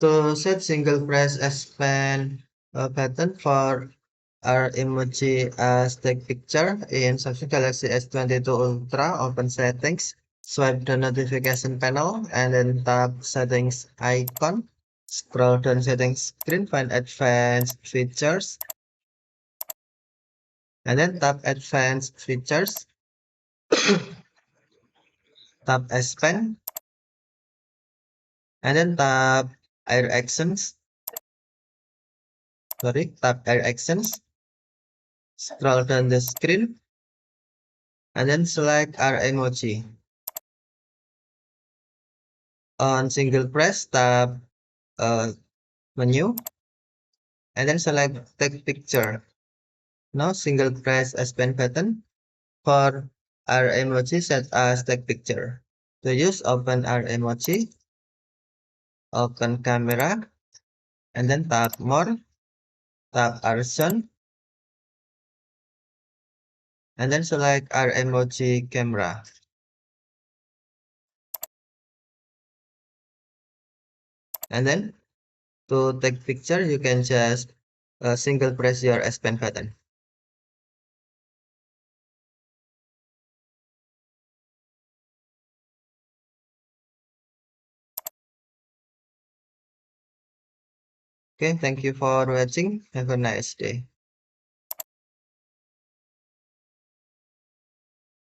To set single press S Pen button for our emoji stick picture in Samsung Galaxy S22 Ultra, open settings, swipe the notification panel, and then tap settings icon. Scroll down settings screen, find advanced features, and then tap advanced features, tap S Pen, and then tap air actions. Sorry, tap air actions. Scroll down the screen, and then select our emoji. On single press, tap menu, and then select take picture. Now single press S Pen button for our emoji set as take picture. To use, open our emoji, open camera, and then tap more, tap our zone, and then select our emoji camera. And then to take picture, you can just single press your S Pen button. Okay, thank you for watching. Have a nice day.